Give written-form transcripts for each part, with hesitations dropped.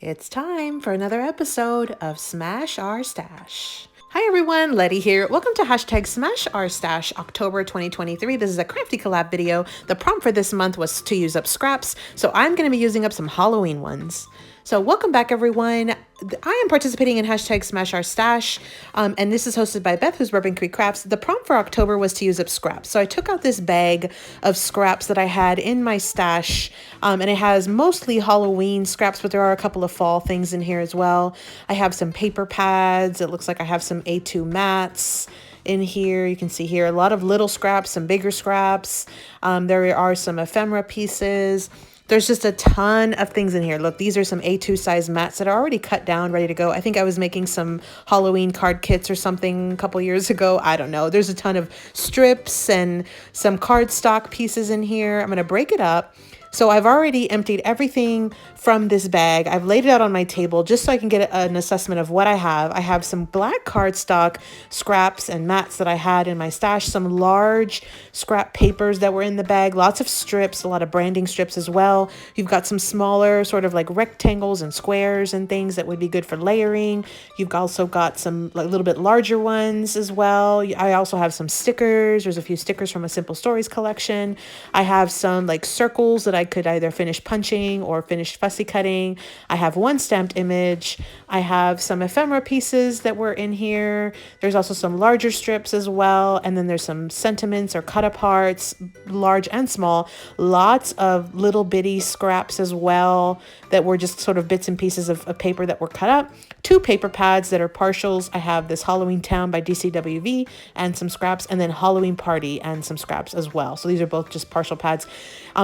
It's time for another episode of Smash Our Stash. Hi everyone, Letty here. Welcome to hashtag Smash Our Stash October 2023. This is a Crafty collab video. The prompt for this month was to use up scraps, so I'm going to be using up some Halloween ones. So welcome back everyone. I am participating in hashtag Smash Our Stash, and this is hosted by Beth, who's Bourbon Creek Crafts. The prompt for October was to use up scraps. So I took out this bag of scraps that I had in my stash, and it has mostly Halloween scraps, but there are a couple of fall things in here as well. I have some paper pads. It looks like I have some A2 mats in here. You can see here a lot of little scraps, some bigger scraps. There are some ephemera pieces. There's just a ton of things in here. Look, these are some A2 size mats that are already cut down, ready to go. I think I was making some Halloween card kits or something a couple years ago. I don't know. There's a ton of strips and some cardstock pieces in here. I'm going to break it up. So I've already emptied everything from this bag. I've laid it out on my table just so I can get an assessment of what I have. I have some black cardstock scraps and mats that I had in my stash, some large scrap papers that were in the bag, lots of strips, a lot of branding strips as well. You've got some smaller sort of like rectangles and squares and things that would be good for layering. You've also got some like little bit larger ones as well. I also have some stickers. There's a few stickers from a Simple Stories collection. I have some like circles that I could either finish punching or finish fussy cutting. I have one stamped image. I have some ephemera pieces that were in here. There's also some larger strips as well. And then there's some sentiments or cut aparts, large and small. Lots of little bitty scraps as well that were just sort of bits and pieces of paper that were cut up. Two paper pads that are partials. I have this Halloween Town by DCWV and some scraps, and then Halloween Party and some scraps as well. So these are both just partial pads.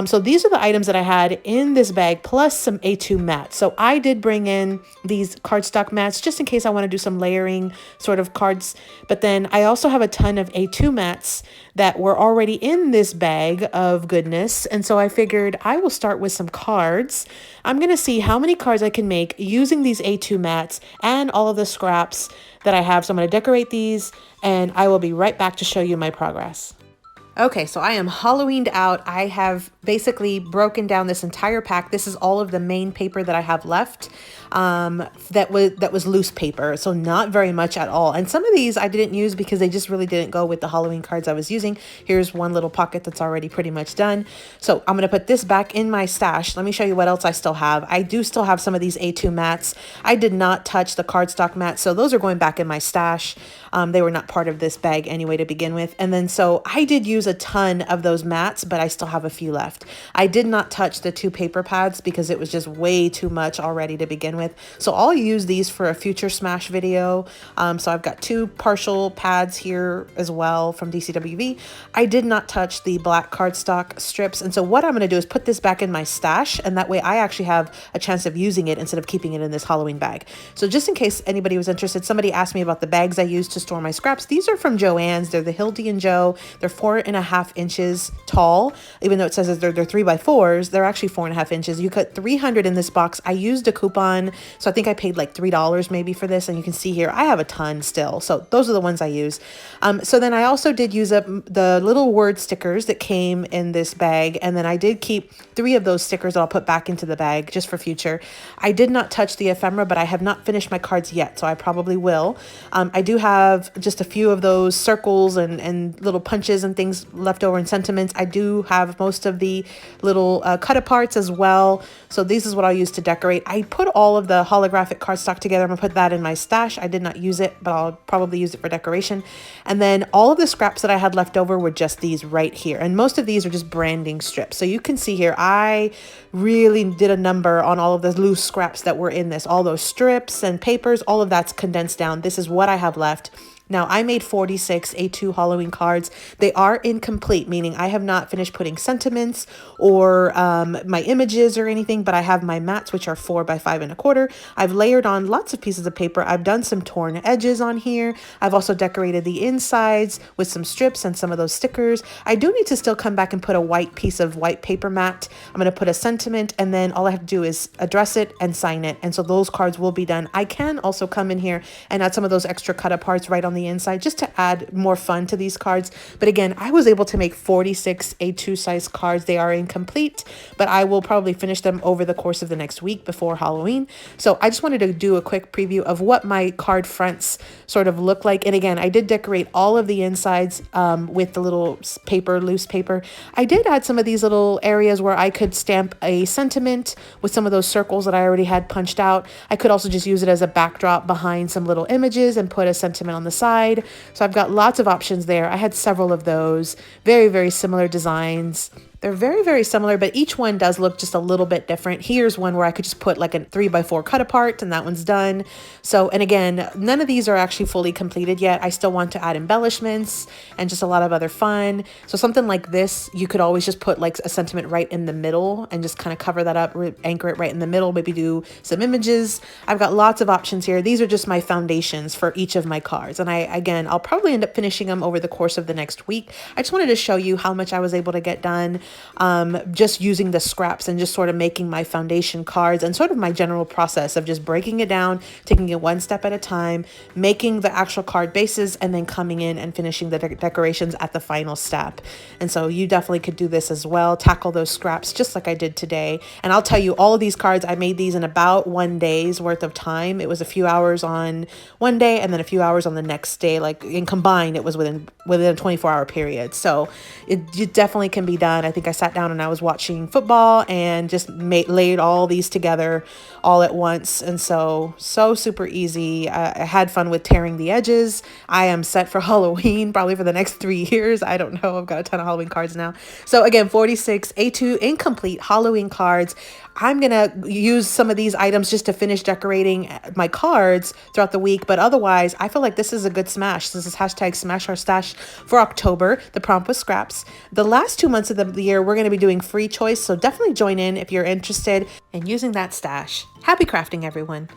So these are the items that I had in this bag, plus some A2 mats. So I did bring in these cardstock mats just in case I want to do some layering sort of cards. But then I also have a ton of A2 mats that were already in this bag of goodness. And so I figured I will start with some cards. I'm going to see how many cards I can make using these A2 mats and all of the scraps that I have. So I'm going to decorate these and I will be right back to show you my progress. Okay, so I am Halloweened out. I have basically broken down this entire pack. This is all of the main paper that I have left. That was loose paper, so not very much at all. And some of these I didn't use because they just really didn't go with the Halloween cards I was using. Here's one little pocket that's already pretty much done. So I'm going to put this back in my stash. Let me show you what else I still have. I do still have some of these A2 mats. I did not touch the cardstock mats, so those are going back in my stash. They were not part of this bag anyway to begin with. And then so I did use a ton of those mats, but I still have a few left. I did not touch the two paper pads because it was just way too much already to begin with. So I'll use these for a future smash video. So I've got two partial pads here as well from DCWV. I did not touch the black cardstock strips. And so what I'm going to do is put this back in my stash, and that way I actually have a chance of using it instead of keeping it in this Halloween bag. So just in case anybody was interested, somebody asked me about the bags I use to store my scraps. These are from Joann's. They're the Hildy and Joe. They're 4.5 inches tall. Even though it says they're 3x4s, they're actually 4.5 inches. You cut 300 in this box. I used a coupon, so I think I paid like $3 maybe for this. And you can see here, I have a ton still. So those are the ones I use. So then I also did use up the little word stickers that came in this bag. And then I did keep 3 of those stickers that I'll put back into the bag just for future. I did not touch the ephemera, but I have not finished my cards yet, so I probably will. I do have just a few of those circles and little punches and things left over in sentiments. I do have most of the little cut aparts as well. So this is what I'll use to decorate. I put all of the holographic cardstock together. I'm gonna put that in my stash. I did not use it, but I'll probably use it for decoration. And then all of the scraps that I had left over were just these right here. And most of these are just branding strips. So you can see here, I really did a number on all of the loose scraps that were in this. All those strips and papers, all of that's condensed down. This is what I have left. Now, I made 46 A2 Halloween cards. They are incomplete, meaning I have not finished putting sentiments or my images or anything, but I have my mats, which are 4 by 5.25. I've layered on lots of pieces of paper. I've done some torn edges on here. I've also decorated the insides with some strips and some of those stickers. I do need to still come back and put a white piece of white paper mat. I'm going to put a sentiment, and then all I have to do is address it and sign it. And so those cards will be done. I can also come in here and add some of those extra cut aparts right on the the inside just to add more fun to these cards. But again, I was able to make 46 A2 size cards. They are incomplete, but I will probably finish them over the course of the next week before Halloween. So I just wanted to do a quick preview of what my card fronts sort of look like. And again, I did decorate all of the insides with the little paper, loose paper. I did add some of these little areas where I could stamp a sentiment with some of those circles that I already had punched out. I could also just use it as a backdrop behind some little images and put a sentiment on the side. So I've got lots of options there. I had several of those, very, very similar designs. They're very, very similar, but each one does look just a little bit different. Here's one where I could just put like a 3x4 cut apart, and that one's done. So, and again, none of these are actually fully completed yet. I still want to add embellishments and just a lot of other fun. So something like this, you could always just put like a sentiment right in the middle and just kind of cover that up, anchor it right in the middle, maybe do some images. I've got lots of options here. These are just my foundations for each of my cards. And again, I'll probably end up finishing them over the course of the next week. I just wanted to show you how much I was able to get done. Just using the scraps and just sort of making my foundation cards and sort of my general process of just breaking it down, taking it one step at a time, making the actual card bases, and then coming in and finishing the decorations at the final step. And so you definitely could do this as well, tackle those scraps just like I did today. And I'll tell you, all of these cards, I made these in about 1 day's worth of time. It was a few hours on one day and then a few hours on the next day. Like in combined, it was within a 24-hour period. So it definitely can be done. I think I sat down and I was watching football and just laid all these together all at once. And so super easy. I had fun with tearing the edges. I am set for Halloween, probably for the next 3 years. I don't know. I've got a ton of Halloween cards now. So again, 46 A2 incomplete Halloween cards. I'm going to use some of these items just to finish decorating my cards throughout the week. But otherwise, I feel like this is a good smash. This is hashtag Smash Our Stash for October. The prompt was scraps. The last 2 months of the year, we're going to be doing free choice. So definitely join in if you're interested in using that stash. Happy crafting, everyone.